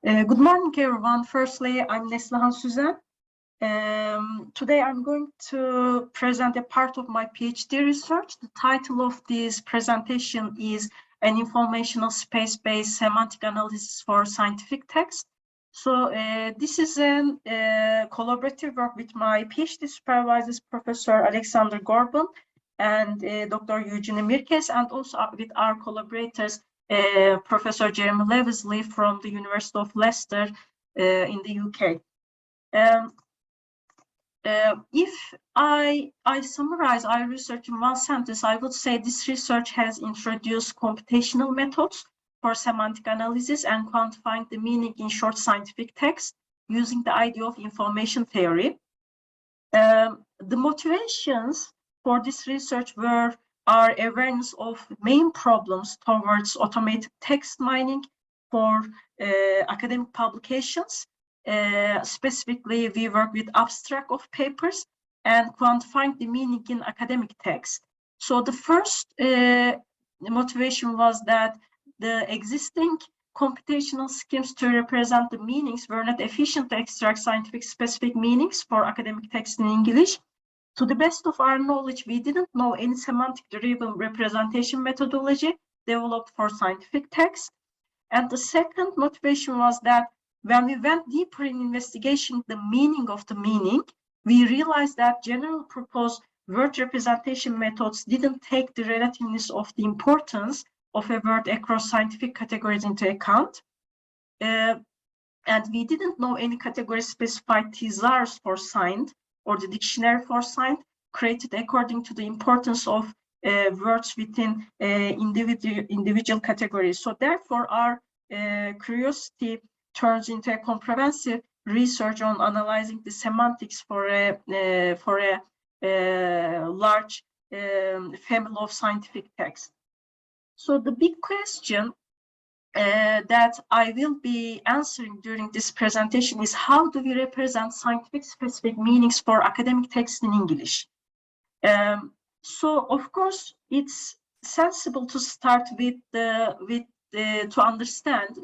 Good morning, everyone. Firstly, I'm Neslihan Suzen. Today, I'm going to present a part of my PhD research. The title of this presentation is An Informational Space-Based Semantic Analysis for Scientific Text. So this is a collaborative work with my PhD supervisors, Professor Alexander Gorban and Dr. Evgeny Mirkes, and also with our collaborators, Professor Jeremy Levesley from the University of Leicester in the UK. If I summarize our research in one sentence, I would say this research has introduced computational methods for semantic analysis and quantifying the meaning in short scientific text using the idea of information theory. The motivations for this research were our awareness of main problems towards automated text mining for academic publications. Specifically, we work with abstract of papers and quantifying the meaning in academic text. So the first motivation was that the existing computational schemes to represent the meanings were not efficient to extract scientific specific meanings for academic text in English. To the best of our knowledge, we didn't know any semantic-driven representation methodology developed for scientific text. And the second motivation was that when we went deeper in investigation the meaning of the meaning, we realized that general purpose word representation methods didn't take the relativeness of the importance of a word across scientific categories into account. And we didn't know any category-specified thesaurus for science or the dictionary for science created according to the importance of words within individual categories. So therefore, our curiosity turns into a comprehensive research on analyzing the semantics for a large family of scientific texts. So the big question that I will be answering during this presentation is how do we represent scientific specific meanings for academic text in English? So of course it's sensible to start with to understand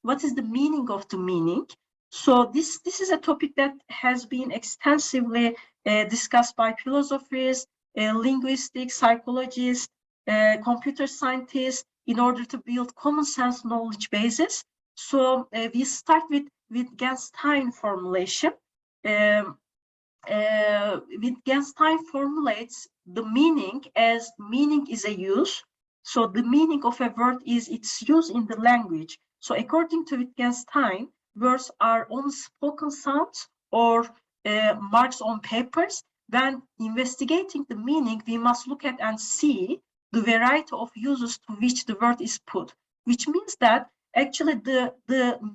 what is the meaning of the meaning. So this is a topic that has been extensively discussed by philosophers, linguistics, psychologists, computer scientists in order to build common sense knowledge bases. So we start with Wittgenstein formulation. Wittgenstein formulates the meaning as meaning is a use. So the meaning of a word is its use in the language. So according to Wittgenstein, words are unspoken sounds or marks on papers. When investigating the meaning, we must look at and see the variety of uses to which the word is put, which means that actually the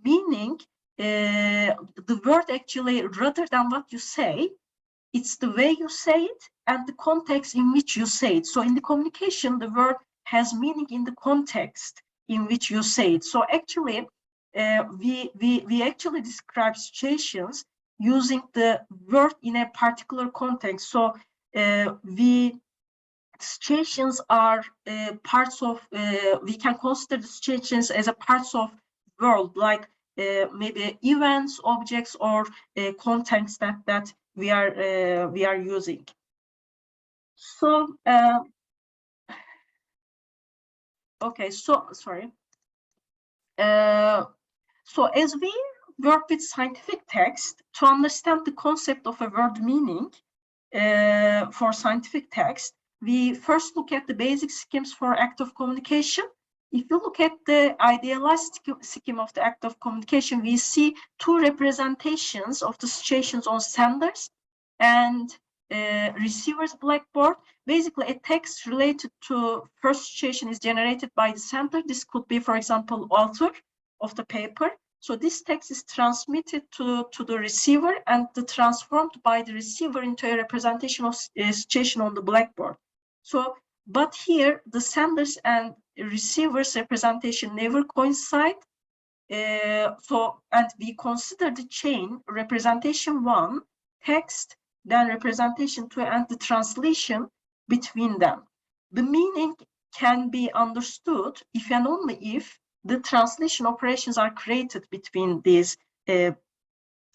meaning, the word actually, rather than what you say, it's the way you say it and the context in which you say it. So in the communication, the word has meaning in the context in which you say it. So actually, we actually describe situations using the word in a particular context. So situations are parts of, we can consider the situations as a parts of world, like maybe events, objects, or contexts that we are using. So okay, so sorry. So as we work with scientific text to understand the concept of a word meaning for scientific text, we first look at the basic schemes for act of communication. If you look at the idealized scheme of the act of communication, we see two representations of the situations on senders and receiver's blackboard. Basically, a text related to first situation is generated by the sender. This could be, for example, author of the paper. So this text is transmitted to the receiver and transformed by the receiver into a representation of a situation on the blackboard. So, but here the senders and receivers representation never coincide. And we consider the chain representation 1, text, then representation 2, and the translation between them. The meaning can be understood if and only if the translation operations are created between these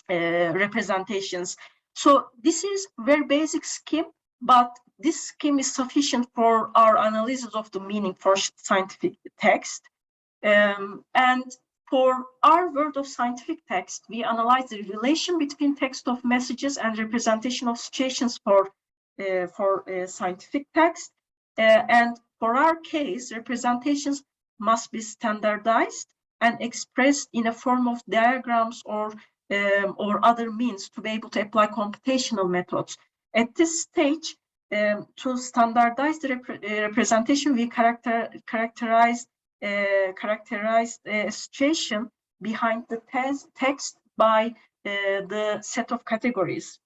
representations. So this is very basic scheme, but this scheme is sufficient for our analysis of the meaning for scientific text. And for our word of scientific text, we analyze the relation between text of messages and representation of situations for scientific text. And for our case, representations must be standardized and expressed in a form of diagrams or other means to be able to apply computational methods. At this stage, to standardize the representation, we characterize a situation behind the text by the set of categories,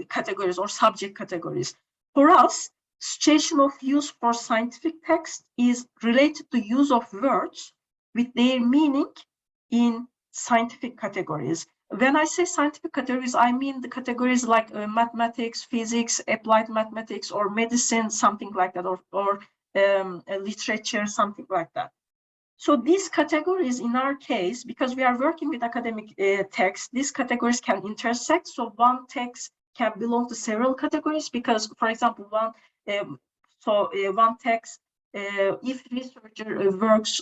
categories or subject categories. For us, situation of use for scientific text is related to use of words with their meaning in scientific categories. When I say scientific categories, I mean the categories like mathematics, physics, applied mathematics, or medicine, something like that, or literature, something like that. So these categories, in our case, because we are working with academic text, these categories can intersect. So one text can belong to several categories because, for example, one text, if researcher works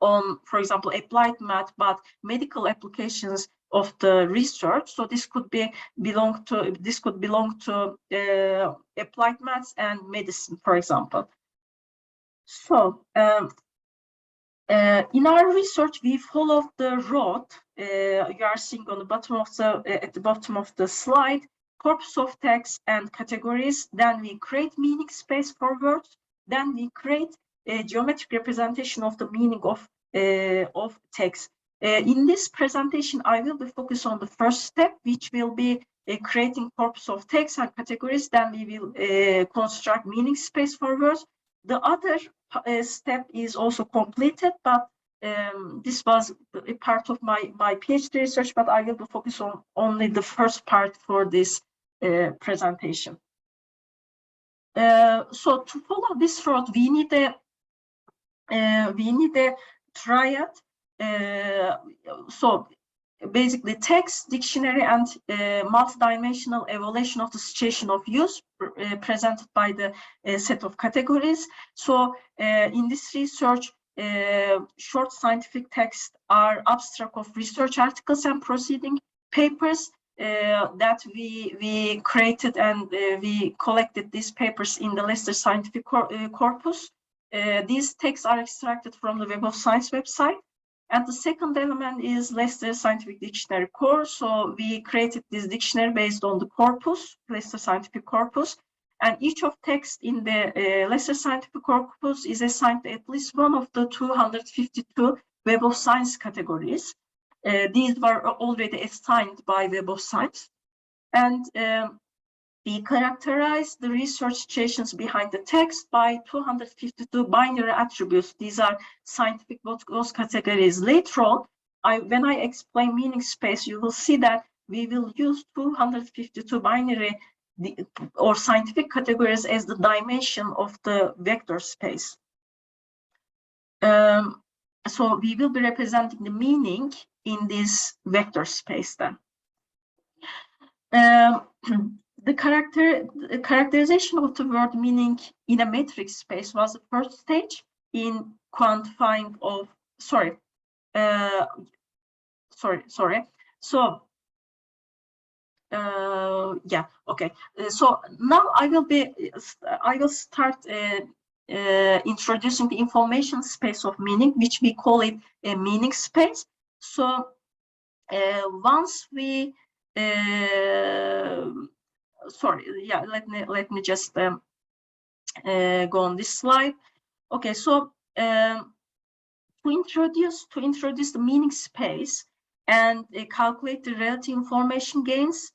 on, for example, applied math, but medical applications of the research. So this could belong to applied maths and medicine, for example. So in our research, we followed the road you are seeing on the bottom of at the bottom of the slide, corpus of text and categories. Then we create meaning space for words. Then we create a geometric representation of the meaning of text. In this presentation, I will be focused on the first step, which will be creating corpus of text and categories. Then we will construct meaning space for words. The other step is also completed, but this was a part of my PhD research, but I will be focused on only the first part for this presentation. So to follow this road, we need a triad. So basically text, dictionary, and multidimensional evaluation of the situation of use presented by the set of categories. So in this research, short scientific texts are abstract of research articles and proceeding papers that we created, and we collected these papers in the Leicester Scientific Corpus. These texts are extracted from the Web of Science website. And the second element is Leicester Scientific Dictionary-Core. So we created this dictionary based on the corpus, Leicester Scientific Corpus. And each of texts in the Leicester Scientific Corpus is assigned to at least one of the 252 Web of Science categories. These were already assigned by Web of Science. And we characterize the research situations behind the text by 252 binary attributes. These are scientific those categories. Later on, when I explain meaning space, you will see that we will use 252 binary or scientific categories as the dimension of the vector space. So we will be representing the meaning in this vector space then. The characterization of the word meaning in a metric space was the first stage in quantifying of, So, yeah, okay. So now I will start introducing the information space of meaning, which we call it a meaning space. So once we let me just go on this slide. Okay, so to introduce the meaning space and calculate the relative information gains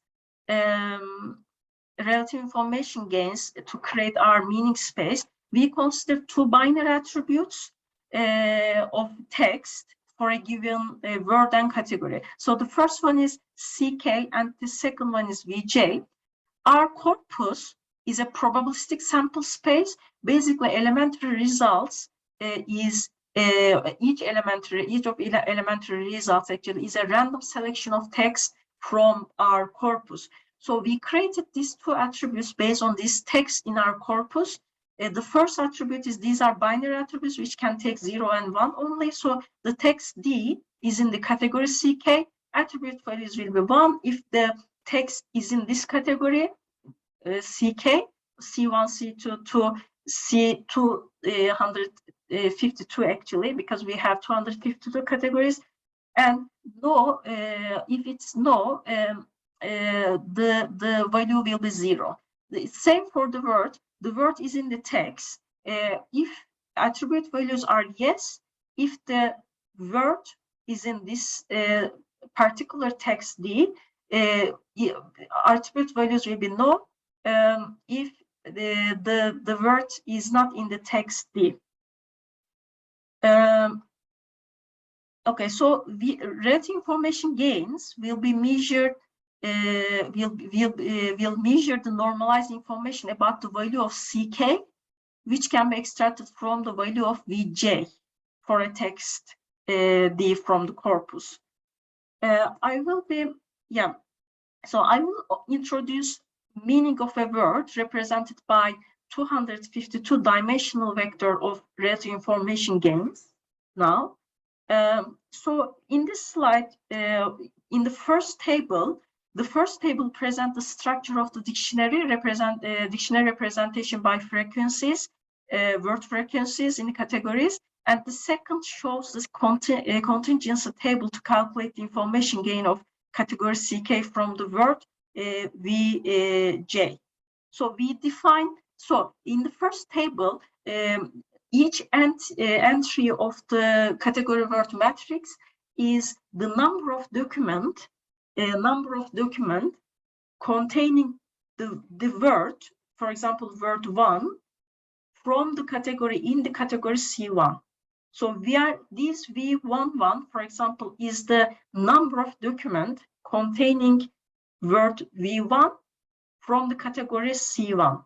to create our meaning space, we consider two binary attributes of text for a given word and category. So the first one is CK and the second one is VJ. Our corpus is a probabilistic sample space. Basically, elementary results is each of elementary results actually is a random selection of text from our corpus. So we created these two attributes based on this text in our corpus. The first attribute is these are binary attributes which can take 0 and 1 only. So the text D is in the category CK. Attribute values will be 1 if the text is in this category CK, C1, C2 to C252 actually, because we have 252 categories. And no, if it's no, the value will be 0. The same for the word. The word is in the text. If attribute values are yes, if the word is in this particular text D, attribute values will be no. If the word is not in the text D. Okay, so relative information gains will be measured. Will measure the normalized information about the value of CK, which can be extracted from the value of VJ for a text D from the corpus. I will introduce meaning of a word represented by 252 dimensional vector of relative information gains now. So in this slide, in the first table presents the structure of the dictionary, dictionary representation by frequencies, word frequencies in the categories, and the second shows this contingency table to calculate the information gain of category CK from the word VJ. So we define, so in the first table, each entry of the category word matrix is the number of document containing the word, for example, word 1 from the category in the category C1. So this V11, for example, is the number of document containing word V1 from the category C1.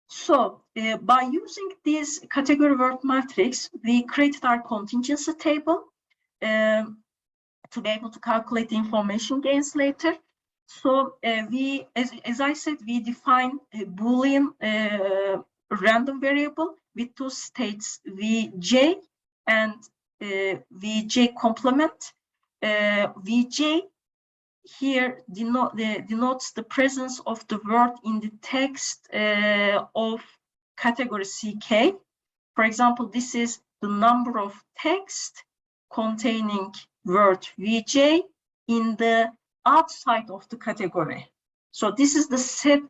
So by using this category word matrix, we created our contingency table to be able to calculate the information gains later. So as I said, we define a Boolean random variable with two states, VJ and VJ complement. VJ here denotes the presence of the word in the text of category CK. For example, this is the number of text containing word VJ in the outside of the category. So this is the set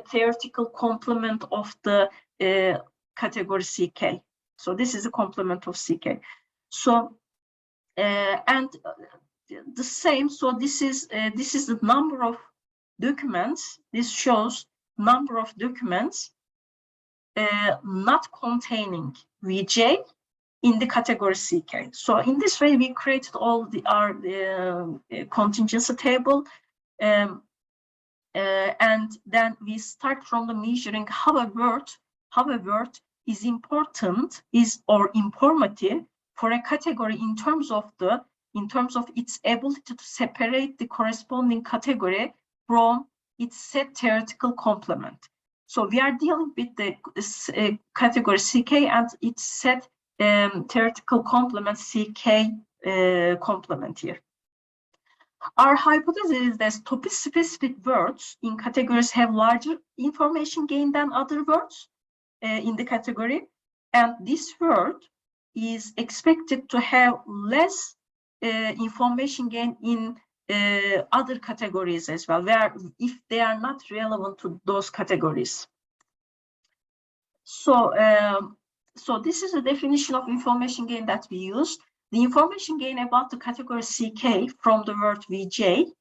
theoretical complement of the category CK. So this is a complement of CK. So and the same. So this is the number of documents. This shows number of documents not containing VJ in the category CK. So in this way, we created all our contingency table, and then we start from the measuring how a word is important, or informative for a category in terms of its ability to separate the corresponding category from its set theoretical complement. So we are dealing with the category CK and its set theoretical complement CK complement here. Our hypothesis is that topic-specific words in categories have larger information gain than other words in the category, and this word is expected to have less information gain in other categories as well, if they are not relevant to those categories. So, so this is a definition of information gain that we use. The information gain about the category CK from the word VJ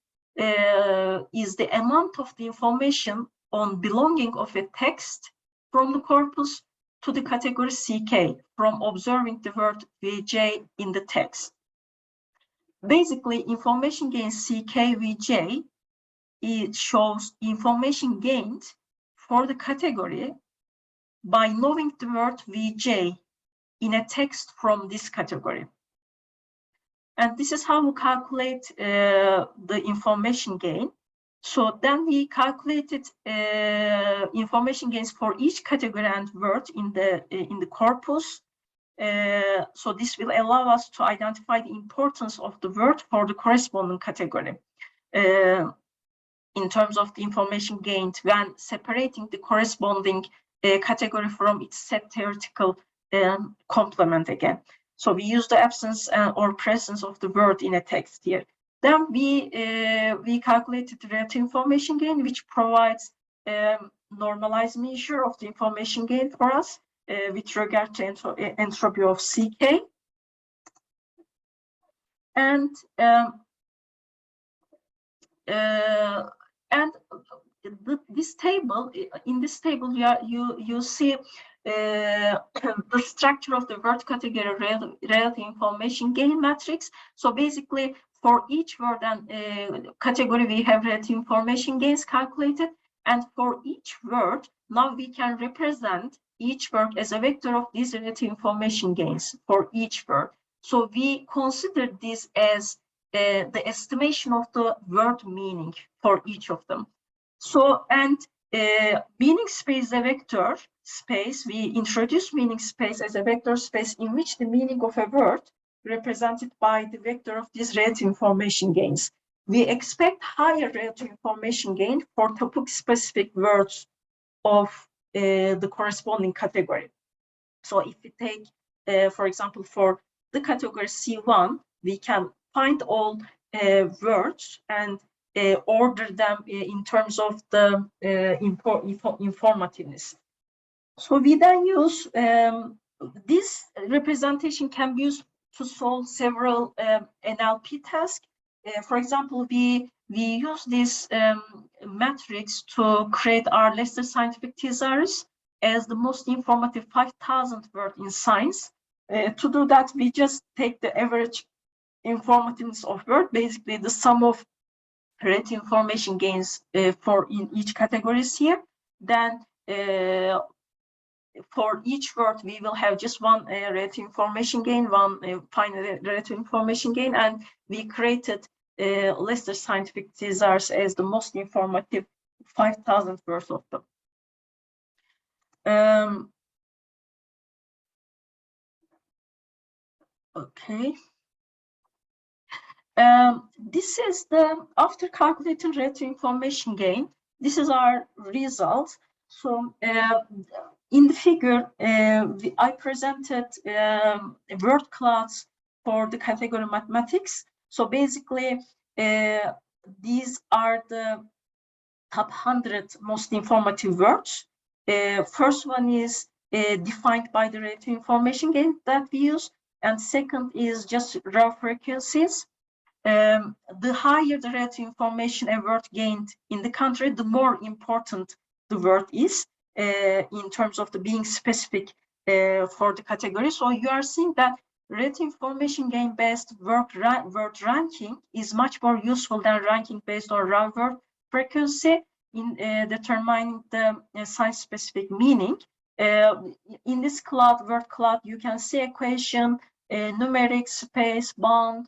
is the amount of the information on belonging of a text from the corpus to the category CK from observing the word VJ in the text. Basically, information gain CK VJ it shows information gained for the category by knowing the word VJ in a text from this category. And this is how we calculate the information gain. So then we calculated information gains for each category and word in the corpus. So this will allow us to identify the importance of the word for the corresponding category in terms of the information gained when separating the corresponding category from its set theoretical complement again. So we use the absence or presence of the word in a text here. Then we calculated the relative information gain, which provides normalized measure of the information gain for us with regard to entropy of CK. And this table, in this table, you see the structure of the word category relative information gain matrix. So basically, for each word and category, we have relative information gains calculated, and for each word, now we can represent each word as a vector of these relative information gains for each word. So we consider this as the estimation of the word meaning for each of them. So, and meaning space is a vector space. We introduce meaning space as a vector space in which the meaning of a word represented by the vector of these relative information gains. We expect higher relative information gain for topic-specific words of the corresponding category. So if we take, for example, for the category C1, we can find all words and order them in terms of the informativeness. So we then use this representation can be used to solve several NLP tasks. For example, we use this matrix to create our Leicester Scientific Thesaurus as the most informative 5,000 word in science. To do that, we just take the average informativeness of word, basically the sum of relative information gains for in each categories here. Then for each word, we will have just one relative information gain, one final relative information gain, and we created Leicester Scientific Thesaurus as the most informative 5,000 words of them. Okay. This is the, after calculating relative information gain, this is our result. So in the figure, I presented word clouds for the category mathematics. So basically, these are the top 100 most informative words. First one is defined by the relative information gain that we use, and second is just raw frequencies. The higher the relative information a word gained in the country, the more important the word is in terms of the being specific for the category. So you are seeing that relative information gain based word ranking is much more useful than ranking based on raw word frequency in determining the science specific meaning. In this word cloud, you can see equation, numeric, space, bound,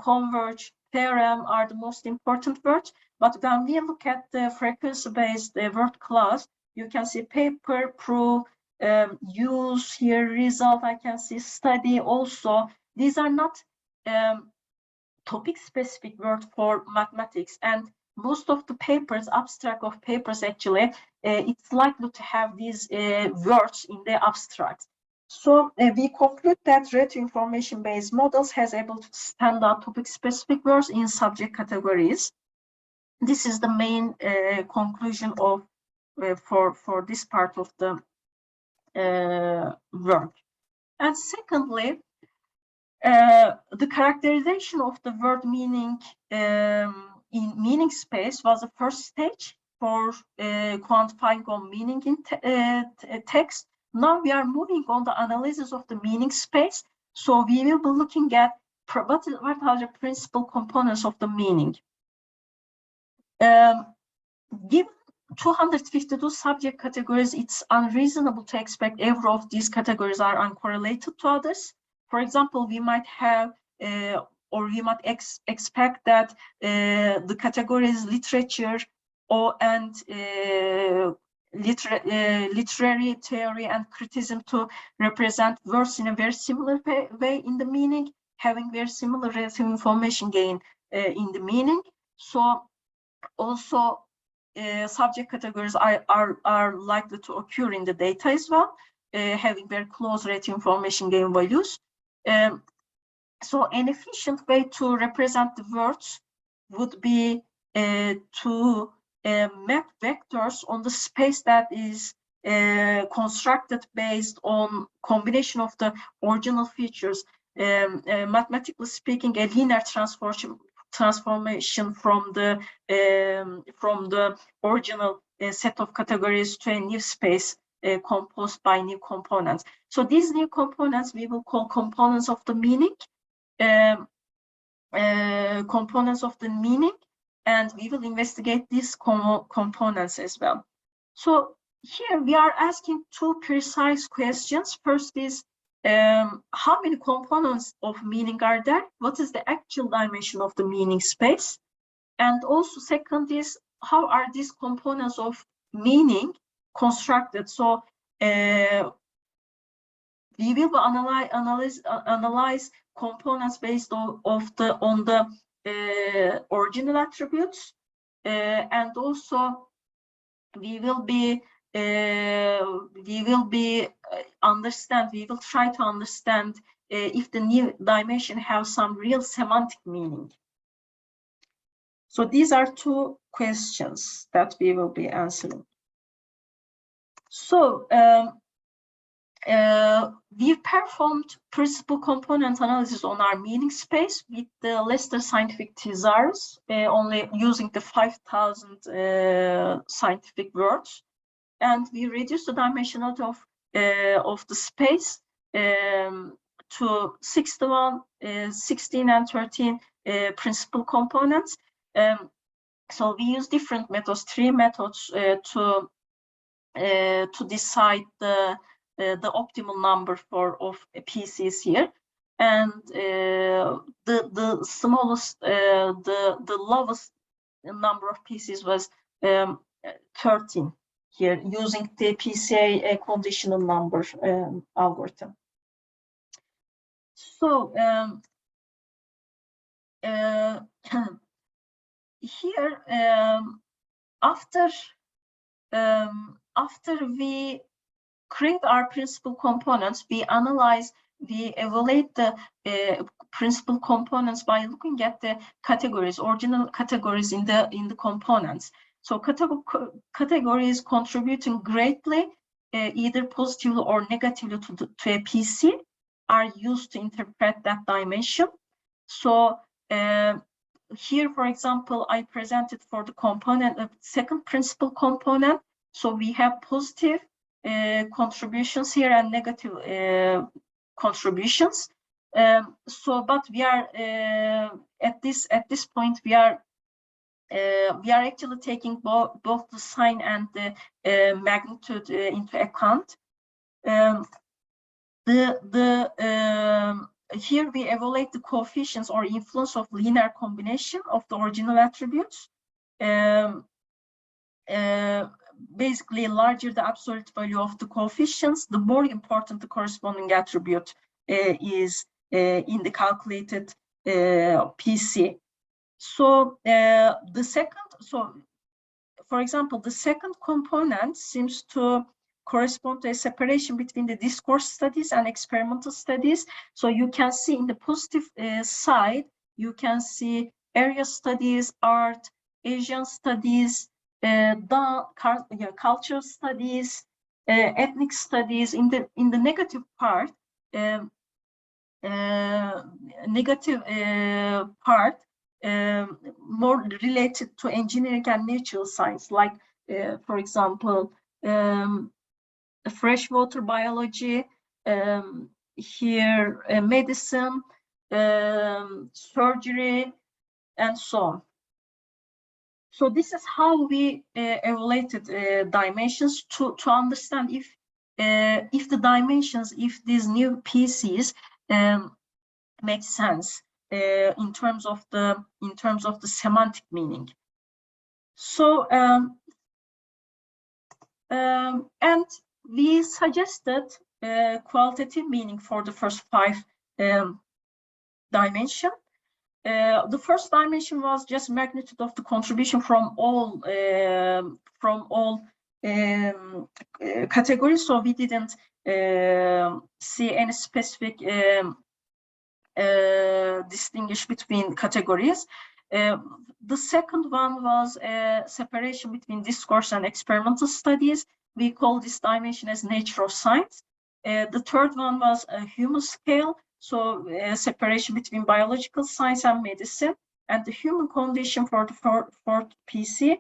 converge, theorem are the most important words. But when we look at the frequency-based word class, you can see paper, proof, use here, result, I can see study also. These are not topic-specific words for mathematics. And most of the papers, abstract of papers actually, it's likely to have these words in the abstract. So we conclude that relative information-based models has able to stand out topic-specific words in subject categories. This is the main conclusion of for this part of the work. And secondly, the characterization of the word meaning in meaning space was the first stage for quantifying on meaning in text. Now we are moving on the analysis of the meaning space. So we will be looking at what are the principal components of the meaning. given 252 subject categories, it's unreasonable to expect every of these categories are uncorrelated to others. For example, we might have or we might expect that the categories literature and literary theory and criticism to represent words in a very similar way in the meaning, having very similar relative information gain in the meaning. So also subject categories are likely to occur in the data as well, having very close relative information gain values. So an efficient way to represent the words would be to map vectors on the space that is constructed based on combination of the original features. Mathematically speaking, a linear transformation from the original set of categories to a new space composed by new components. So these new components we will call components of the meaning. Components of the meaning, and we will investigate these components as well. So here we are asking two precise questions. First is how many components of meaning are there? What is the actual dimension of the meaning space? And also second is how are these components of meaning constructed? So we will analyze components based on the original attributes, and also we will try to understand if the new dimension have some real semantic meaning. So these are two questions that we will be answering. So we performed principal component analysis on our meaning space with the Leicester Scientific Thesaurus, only using the 5,000 scientific words, and we reduced the dimensionality of the space to 61, 16, and 13 principal components. So we use different methods, 3 methods to decide the optimal number of PCs here, and the smallest, the lowest number of PCs was 13 here, using the PCA conditional number algorithm. So here, after we create our principal components, we evaluate the principal components by looking at the categories, original categories in the components. So categories contributing greatly, either positively or negatively to a PC, are used to interpret that dimension. So here, for example, I presented for the component, the second principal component. So we have positive contributions here and negative contributions. But we are at this point we are actually taking both the sign and the magnitude into account. Here we evaluate the coefficients or influence of linear combination of the original attributes. Basically, larger the absolute value of the coefficients, the more important the corresponding attribute is in the calculated PC. So for example, the second component seems to correspond to a separation between the discourse studies and experimental studies. So you can see in the positive side, you can see area studies, art, Asian studies, cultural studies, ethnic studies. In the negative part, more related to engineering and natural science, like for example, freshwater biology, here medicine, surgery, and so on. So this is how we evaluated dimensions to understand if the dimensions, if these new PCs make sense in terms of the semantic meaning. So and we suggested qualitative meaning for the first 5 dimension. The first dimension was just magnitude of the contribution from all categories. So we didn't see any specific distinguish between categories. The second one was separation between discourse and experimental studies. We call this dimension as nature of science. The third one was a human scale, so separation between biological science and medicine, and the human condition for the fourth PC,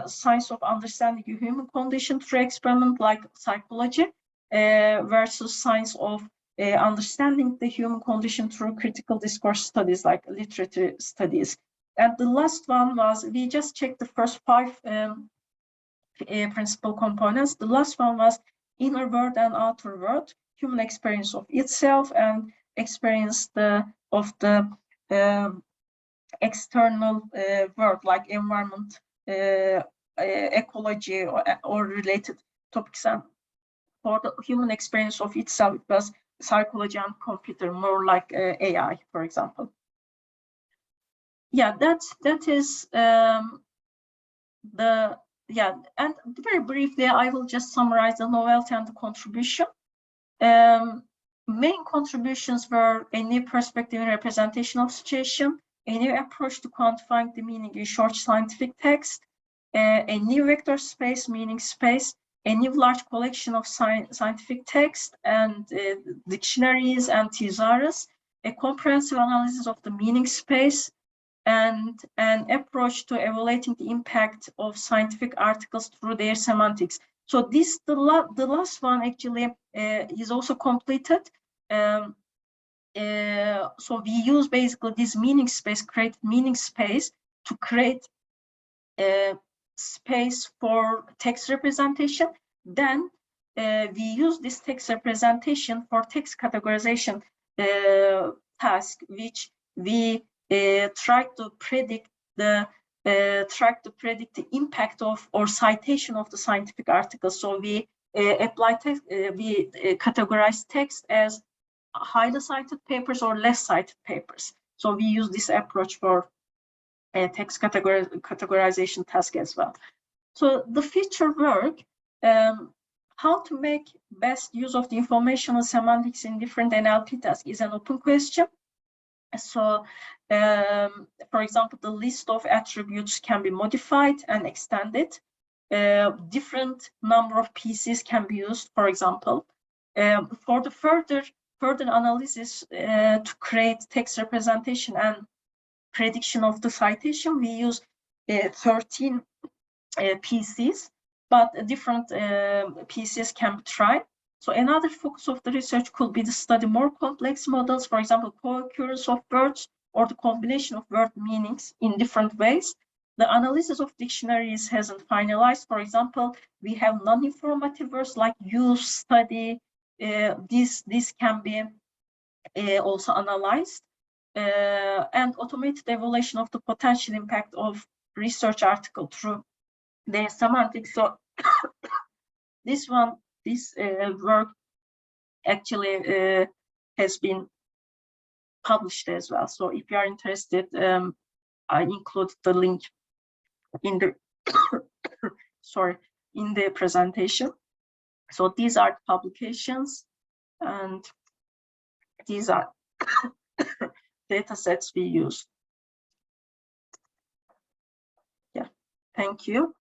science of understanding the human condition through experiment like psychology, versus science of understanding the human condition through critical discourse studies like literature studies. And the last one was, we just checked the first 5 principal components. The last one was inner world and outer world, human experience of itself and experience of the external world like environment, ecology or related topics. And for the human experience of itself, it was psychology and computer, more like AI, for example. Yeah, that is and very briefly, I will just summarize the novelty and the contribution. Main contributions were a new perspective in representation of situation, a new approach to quantifying the meaning in short scientific text, a new vector space, meaning space, a new large collection of scientific text and dictionaries and thesaurus, a comprehensive analysis of the meaning space, and an approach to evaluating the impact of scientific articles through their semantics. So this, the last one actually is also completed. So we use basically this meaning space, create meaning space to create a space for text representation. Then we use this text representation for text categorization task, which we try to predict the impact of or citation of the scientific article. So we apply text, we categorize text as highly cited papers or less cited papers. So we use this approach for text categorization task as well. So the feature work, how to make best use of the informational semantics in different NLP tasks is an open question. So, for example, the list of attributes can be modified and extended. Different number of PCs can be used, for example. For the further analysis to create text representation and prediction of the citation, we use 13 PCs, but different PCs can be tried. So another focus of the research could be to study more complex models, for example, co-occurrence of words or the combination of word meanings in different ways. The analysis of dictionaries hasn't finalized. For example, we have non-informative words like use, study. This can be also analyzed. And automated evaluation of the potential impact of research article through their semantics. So this work actually has been published as well. So if you are interested, I include the link in the in the presentation. So these are publications, and these are data sets we use. Yeah, thank you.